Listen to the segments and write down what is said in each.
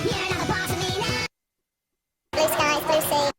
Blue skies, blue sea.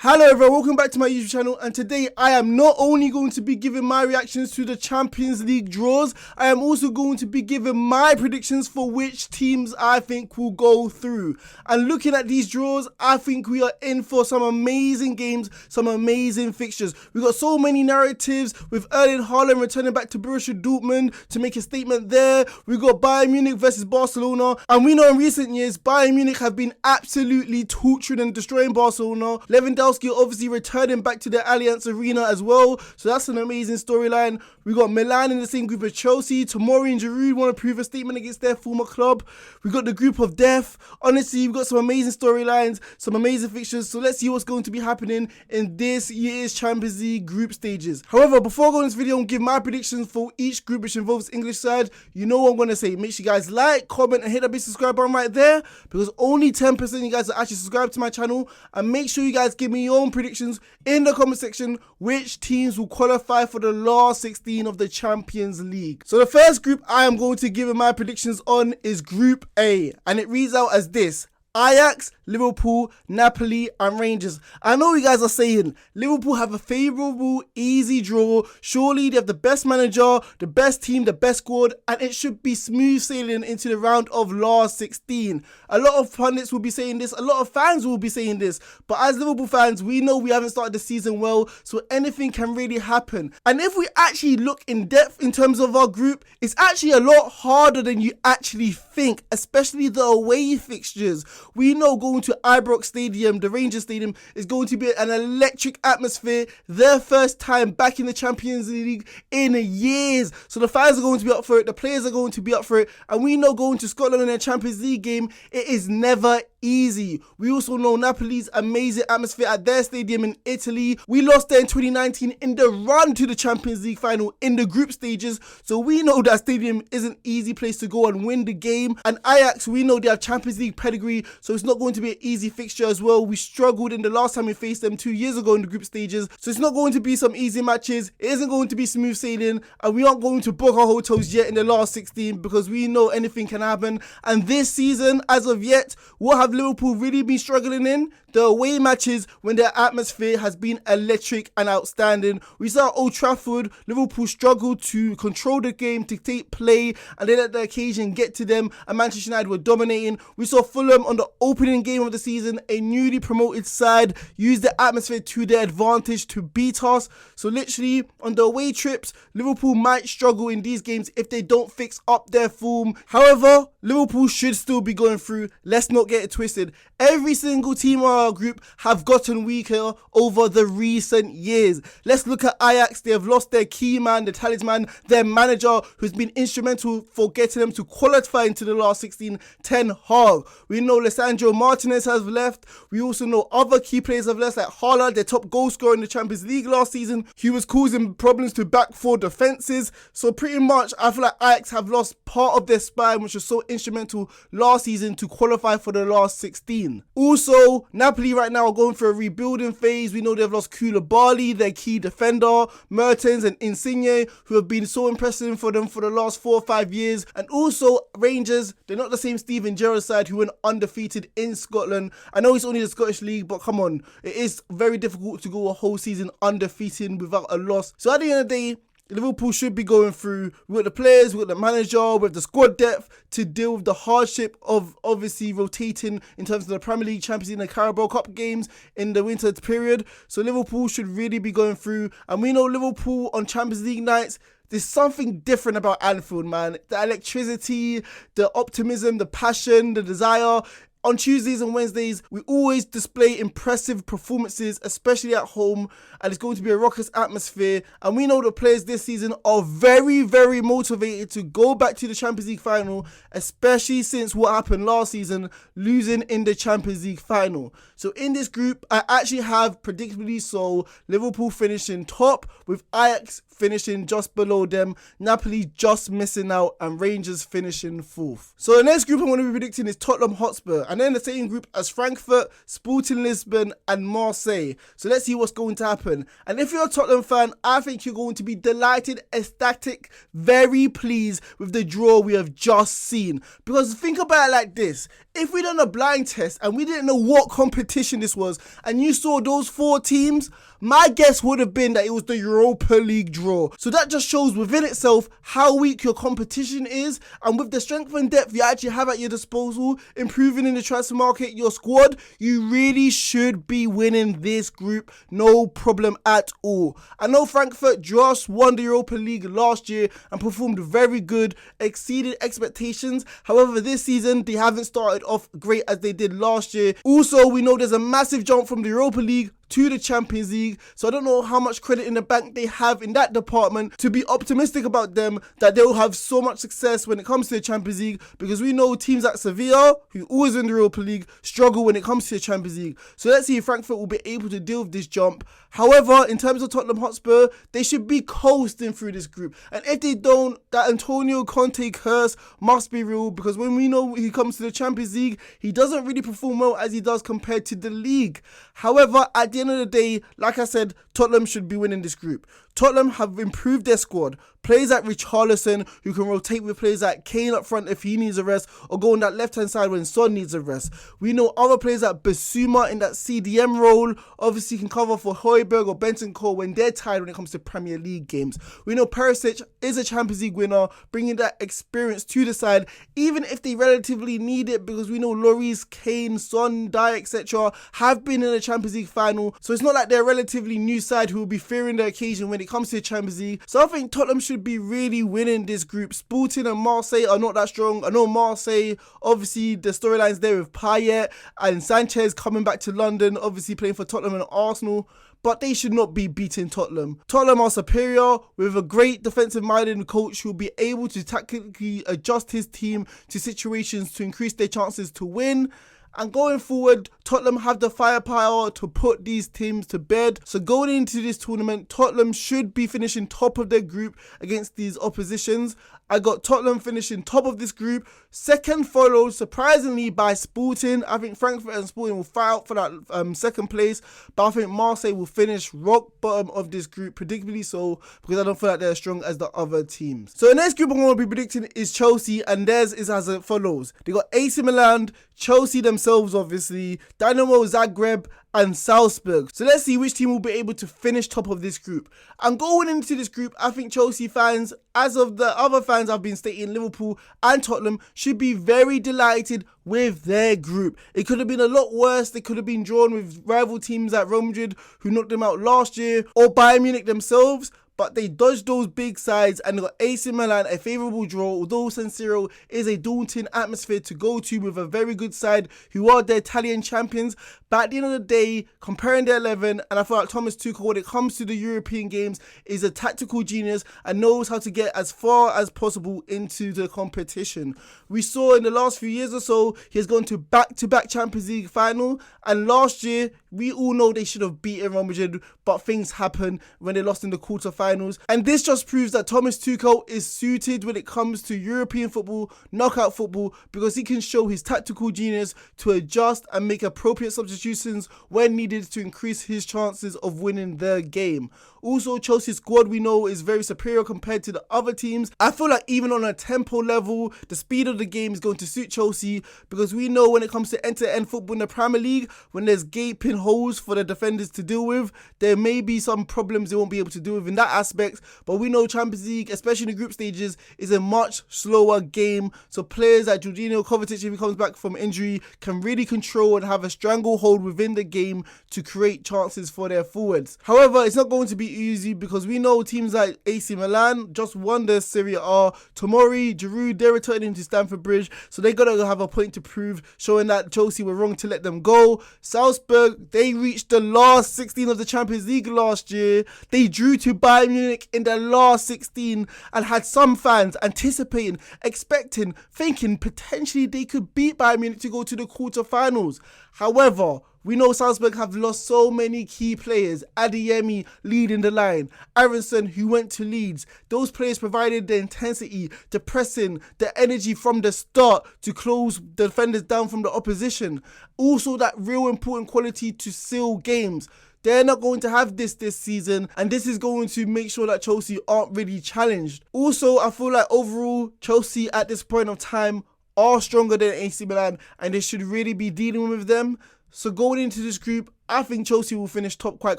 Hello everyone, welcome back to my YouTube channel, and today I am not only going to be giving my reactions to the Champions League draws, I am also going to be giving my predictions for which teams I think will go through. And looking at these draws, I think we are in for some amazing games, some amazing fixtures. We got so many narratives with Erling Haaland returning back to Borussia Dortmund to make a statement there. We got Bayern Munich versus Barcelona, and we know in recent years Bayern Munich have been absolutely torturing and destroying Barcelona. Lewandowski obviously returning back to the Allianz Arena as well, so that's an amazing storyline. We got Milan in the same group as Chelsea. Tomori and Giroud want to prove a statement against their former club. We got the group of death. Honestly, we've got some amazing storylines, some amazing fixtures, so let's see what's going to be happening in this year's Champions League group stages. However, before I go into this video and give my predictions for each group which involves English side, you know what I'm going to say. Make sure you guys like, comment and hit that big subscribe button right there, because only 10% of you guys are actually subscribed to my channel. And make sure you guys give me your own predictions in the comment section which teams will qualify for the last 16 of the Champions League. So the first group I am going to give my predictions on is Group A, and it reads out as this: Ajax, Liverpool, Napoli and Rangers. I know you guys are saying Liverpool have a favourable, easy draw. Surely they have the best manager, the best team, the best squad, and it should be smooth sailing into the round of last 16. A lot of pundits will be saying this, a lot of fans will be saying this, but as Liverpool fans, we know we haven't started the season well, so anything can really happen. And if we actually look in depth in terms of our group, it's actually a lot harder than you actually think, especially the away fixtures. We know going to Ibrox Stadium, the Rangers Stadium, is going to be an electric atmosphere. Their first time back in the Champions League in years. So the fans are going to be up for it, the players are going to be up for it, and we know going to Scotland in a Champions League game, it is never easy. We also know Napoli's amazing atmosphere at their stadium in Italy. We lost there in 2019 in the run to the Champions League final in the group stages, so we know that stadium is an easy place to go and win the game. And Ajax, we know they have Champions League pedigree, so it's not going to be an easy fixture as well. We struggled in the last time we faced them 2 years ago in the group stages, so it's not going to be some easy matches. It isn't going to be smooth sailing, and we aren't going to book our hotels yet in the last 16 because we know anything can happen. And this season, as of yet, what have Liverpool really been struggling in? The away matches, when their atmosphere has been electric and outstanding. We saw at Old Trafford, Liverpool struggled to control the game, dictate play, and they let the occasion get to them, and Manchester United were dominating. We saw Fulham on the opening game of the season, a newly promoted side, use the atmosphere to their advantage to beat us. So literally, on the away trips, Liverpool might struggle in these games if they don't fix up their form. However, Liverpool should still be going through. Let's not get it twisted. Every single team in our group have gotten weaker over the recent years. Let's look at Ajax. They have lost their key man, the talisman, their manager, who's been instrumental for getting them to qualify into the last 16, Ten Hag. We know Lisandro Martinez has left. We also know other key players have left, like Haaland, their top goal scorer in the Champions League last season. He was causing problems to back four defences. So pretty much, I feel like Ajax have lost part of their spine, which was so instrumental last season to qualify for the last 16. Also, Napoli right now are going through a rebuilding phase. We know they've lost Koulibaly, their key defender, Mertens and Insigne, who have been so impressive for them for the last 4 or 5 years. And also Rangers, they're not the same Steven Gerrard side who went undefeated in Scotland. I know it's only the Scottish League, but come on, it is very difficult to go a whole season undefeated without a loss. So at the end of the day, Liverpool should be going through. We've got the players, we've got the manager, with the squad depth to deal with the hardship of obviously rotating in terms of the Premier League, Champions League and Carabao Cup games in the winter period. So Liverpool should really be going through. And we know Liverpool on Champions League nights, there's something different about Anfield, man. The electricity, the optimism, the passion, the desire. On Tuesdays and Wednesdays, we always display impressive performances, especially at home, and it's going to be a raucous atmosphere. And we know the players this season are very, very motivated to go back to the Champions League final, especially since what happened last season, losing in the Champions League final. So in this group, I actually have, predictably so, Liverpool finishing top with Ajax finishing just below them, Napoli just missing out, and Rangers finishing 4th. So the next group I'm going to be predicting is Tottenham Hotspur, and then the same group as Frankfurt, Sporting Lisbon and Marseille. So let's see what's going to happen. And if you're a Tottenham fan, I think you're going to be delighted, ecstatic, very pleased with the draw we have just seen. Because think about it like this: if we done a blind test and we didn't know what competition this was, and you saw those 4 teams, my guess would have been that it was the Europa League draw. So that just shows within itself how weak your competition is, and with the strength and depth you actually have at your disposal, improving in the transfer market, your squad, you really should be winning this group, no problem at all. I know Frankfurt just won the Europa League last year and performed very good, exceeded expectations. However, this season they haven't started off great as they did last year. Also, we know there's a massive jump from the Europa League to the Champions League, so I don't know how much credit in the bank they have in that department to be optimistic about them that they'll have so much success when it comes to the Champions League, because we know teams like Sevilla, who always win the Europa League, struggle when it comes to the Champions League. So let's see if Frankfurt will be able to deal with this jump. However, in terms of Tottenham Hotspur, they should be coasting through this group, and if they don't, that Antonio Conte curse must be real, because when we know he comes to the Champions League, he doesn't really perform well as he does compared to the league. However, at the end of the day, like I said, Tottenham should be winning this group. Tottenham have improved their squad. Players like Richarlison, who can rotate with players like Kane up front if he needs a rest, or go on that left-hand side when Son needs a rest. We know other players like Bissouma in that CDM role obviously can cover for Højbjerg or Bentancur when they're tired when it comes to Premier League games. We know Perisic is a Champions League winner, bringing that experience to the side, even if they relatively need it, because we know Lloris, Kane, Son, Dyer, etc. have been in a Champions League final, so it's not like they're a relatively new side who will be fearing the occasion when it comes to the Champions League. So I think Tottenham should be really winning this group. Sporting and Marseille are not that strong. I know Marseille, obviously the storylines there with Payet and Sanchez coming back to London, obviously playing for Tottenham and Arsenal, but they should not be beating Tottenham. Tottenham are superior with a great defensive-minded coach who will be able to tactically adjust his team to situations to increase their chances to win. And going forward, Tottenham have the firepower to put these teams to bed. So going into this tournament, Tottenham should be finishing top of their group against these oppositions. I got Tottenham finishing top of this group, second followed surprisingly by Sporting. I think Frankfurt and Sporting will fight out for that second place, but I think Marseille will finish rock bottom of this group, predictably so, because I don't feel like they're as strong as the other teams. So the next group I'm going to be predicting is Chelsea, and theirs is as follows. They got AC Milan, Chelsea themselves obviously, Dinamo Zagreb and Salzburg. So let's see which team will be able to finish top of this group. And going into this group, I think Chelsea fans, as of the other fans I've been stating, Liverpool and Tottenham, should be very delighted with their group. It could have been a lot worse. They could have been drawn with rival teams like Real Madrid, who knocked them out last year, or Bayern Munich themselves. But they dodged those big sides and got AC Milan a favourable draw, although San Siro is a daunting atmosphere to go to with a very good side who are the Italian champions. But at the end of the day, comparing the 11, and I feel like Thomas Tuchel, when it comes to the European games, is a tactical genius and knows how to get as far as possible into the competition. We saw in the last few years or so, he has gone to back-to-back Champions League final, and last year, we all know they should have beaten Real Madrid, but things happen when they lost in the quarterfinals. And this just proves that Thomas Tuchel is suited when it comes to European football, knockout football, because he can show his tactical genius to adjust and make appropriate substitutions when needed to increase his chances of winning the game. Also, Chelsea's squad we know is very superior compared to the other teams. I feel like even on a tempo level, the speed of the game is going to suit Chelsea, because we know when it comes to end-to-end football in the Premier League, when there's gaping holes for the defenders to deal with, there may be some problems they won't be able to deal with in that aspect. But we know Champions League, especially in the group stages, is a much slower game. So players like Jorginho, Kovacic, if he comes back from injury, can really control and have a stranglehold within the game to create chances for their forwards. However, it's not going to be easy, because we know teams like AC Milan just won the Serie A. Tomori, Giroud, they're returning to Stamford Bridge, so they got to have a point to prove, showing that Chelsea were wrong to let them go. Salzburg, they reached the last 16 of the Champions League last year. They drew to Bayern Munich in the last 16 and had some fans anticipating, expecting, thinking potentially they could beat Bayern Munich to go to the quarterfinals. However, We know Salzburg have lost so many key players. Adeyemi leading the line. Aronson, who went to Leeds. Those players provided the intensity, the pressing, the energy from the start to close the defenders down from the opposition. Also that real important quality to seal games. They're not going to have this season, and this is going to make sure that Chelsea aren't really challenged. Also, I feel like overall, Chelsea at this point of time are stronger than AC Milan, and they should really be dealing with them. So going into this group, I think Chelsea will finish top quite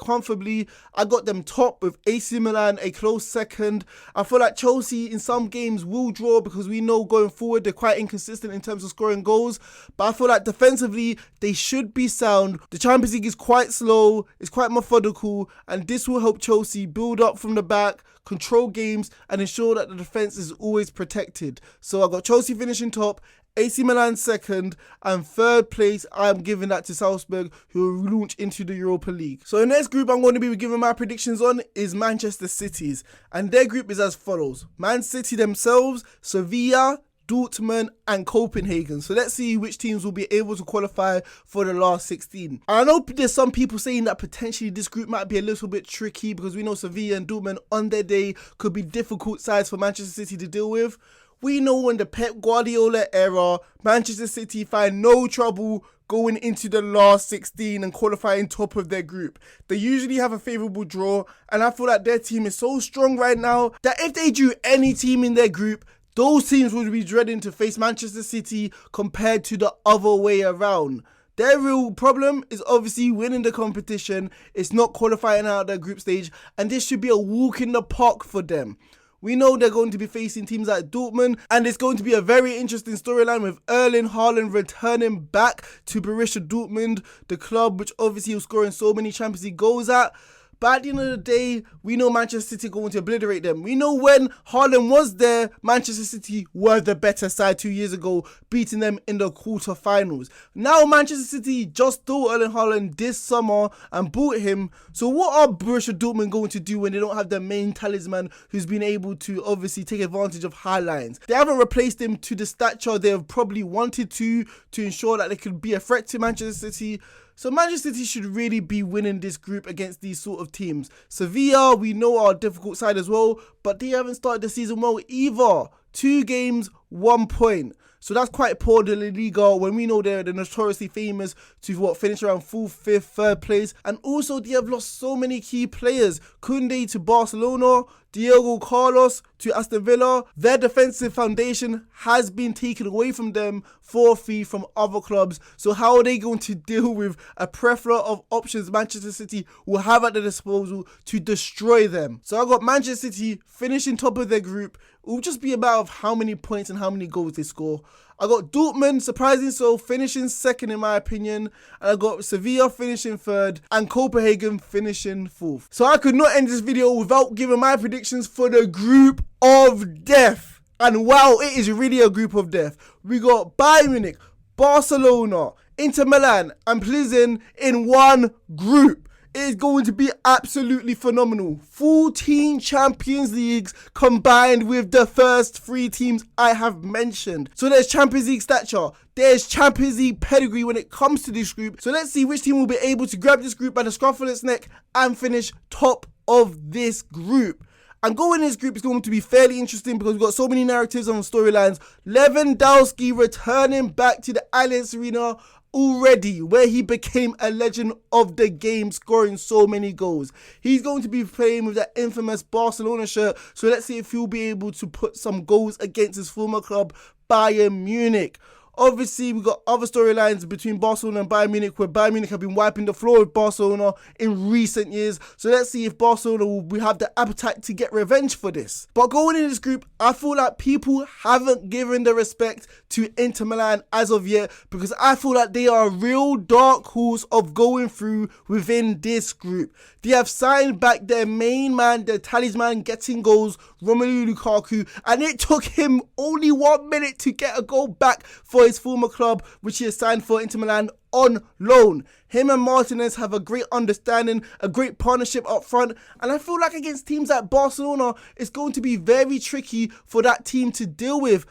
comfortably. I got them top with AC Milan a close second. I feel like Chelsea in some games will draw because we know going forward they're quite inconsistent in terms of scoring goals. But I feel like defensively they should be sound. The Champions League is quite slow, it's quite methodical, and this will help Chelsea build up from the back, control games, and ensure that the defence is always protected. So I got Chelsea finishing top, AC Milan second, and third place I'm giving that to Salzburg, who will launch into the Europa League. So the next group I'm going to be giving my predictions on is Manchester City's, and their group is as follows: Man City themselves, Sevilla, Dortmund and Copenhagen. So let's see which teams will be able to qualify for the last 16. I know there's some people saying that potentially this group might be a little bit tricky because we know Sevilla and Dortmund on their day could be difficult sides for Manchester City to deal with. We know in the Pep Guardiola era, Manchester City find no trouble going into the last 16 and qualifying top of their group. They usually have a favourable draw, and I feel like their team is so strong right now that if they drew any team in their group, those teams would be dreading to face Manchester City compared to the other way around. Their real problem is obviously winning the competition. It's not qualifying out of their group stage, and this should be a walk in the park for them. We know they're going to be facing teams like Dortmund, and it's going to be a very interesting storyline with Erling Haaland returning back to Borussia Dortmund, the club which obviously was scoring so many Champions League goals at. But at the end of the day, we know Manchester City are going to obliterate them. We know when Haaland was there, Manchester City were the better side 2 years ago, beating them in the quarterfinals. Now Manchester City just stole Erling Haaland this summer and bought him. So what are Borussia Dortmund going to do when they don't have their main talisman who's been able to obviously take advantage of high lines? They haven't replaced him to the stature they have probably wanted to ensure that they could be a threat to Manchester City. So Manchester City should really be winning this group against these sort of teams. Sevilla, we know, are a difficult side as well, but they haven't started the season well either. 2 games, 1 point. So that's quite poor in the La Liga when we know they're notoriously famous to finish around 4th, 5th, 3rd place. And also they have lost so many key players. Koundé to Barcelona, Diego Carlos to Aston Villa. Their defensive foundation has been taken away from them for a fee from other clubs. So how are they going to deal with a plethora of options Manchester City will have at their disposal to destroy them? So I got Manchester City finishing top of their group. It will just be a matter of how many points and how many goals they score. I got Dortmund, surprisingly so, finishing second in my opinion. And I got Sevilla finishing third and Copenhagen finishing fourth. So I could not end this video without giving my predictions for the group of death. And wow, it is really a group of death. We got Bayern Munich, Barcelona, Inter Milan and Plzen in one group. It is going to be absolutely phenomenal. 14 Champions Leagues combined with the first 3 teams I have mentioned. So there's Champions League stature. There's Champions League pedigree when it comes to this group. So let's see which team will be able to grab this group by the scruff of its neck and finish top of this group. And going in this group is going to be fairly interesting because we've got so many narratives on storylines. Lewandowski returning back to the Allianz Arena already, where he became a legend of the game, scoring so many goals. He's going to be playing with that infamous Barcelona shirt, so let's see if he'll be able to put some goals against his former club, Bayern Munich. Obviously, we've got other storylines between Barcelona and Bayern Munich, where Bayern Munich have been wiping the floor with Barcelona in recent years. So let's see if Barcelona will have the appetite to get revenge for this. But going in this group, I feel like people haven't given the respect to Inter Milan as of yet, because I feel like they are a real dark horse of going through within this group. They have signed back their main man, their talisman, getting goals, Romelu Lukaku, and it took him only 1 minute to get a goal back for his former club, which he has signed for Inter Milan on loan. Him and Martinez have a great understanding, a great partnership up front, and I feel like against teams like Barcelona, it's going to be very tricky for that team to deal with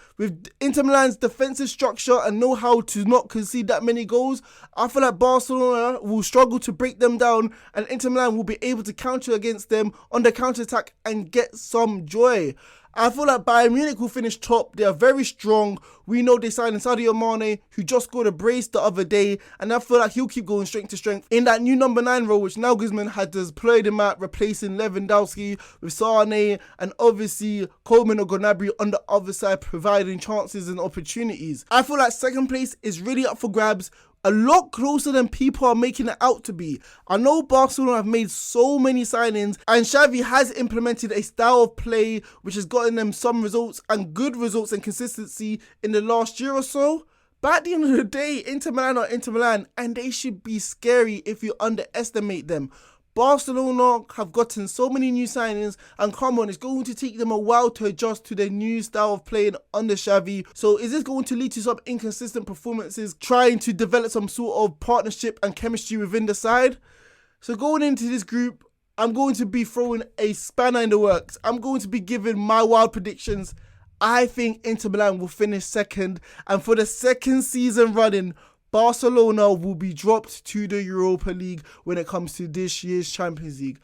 Inter Milan's defensive structure and know how to not concede that many goals. I feel like Barcelona will struggle to break them down, and Inter Milan will be able to counter against them on the counter-attack and get some joy. I feel like Bayern Munich will finish top. They are very strong. We know they signed Sadio Mane, who just scored a brace the other day, and I feel like he'll keep going strength to strength in that new number 9 role, which Nagelsmann had deployed him at, replacing Lewandowski with Sane, and obviously Coleman or Gnabry on the other side, providing chances and opportunities. I feel like second place is really up for grabs, a lot closer than people are making it out to be. I know Barcelona have made so many signings, and Xavi has implemented a style of play which has gotten them some results and good results and consistency in the last year or so. But at the end of the day, Inter Milan are Inter Milan, and they should be scary if you underestimate them. Barcelona have gotten so many new signings, and come on, it's going to take them a while to adjust to their new style of playing under Xavi. So is this going to lead to some inconsistent performances, trying to develop some sort of partnership and chemistry within the side? So going into this group, I'm going to be throwing a spanner in the works. I'm going to be giving my wild predictions. I think Inter Milan will finish second, and for the second season running, Barcelona will be dropped to the Europa League when it comes to this year's Champions League.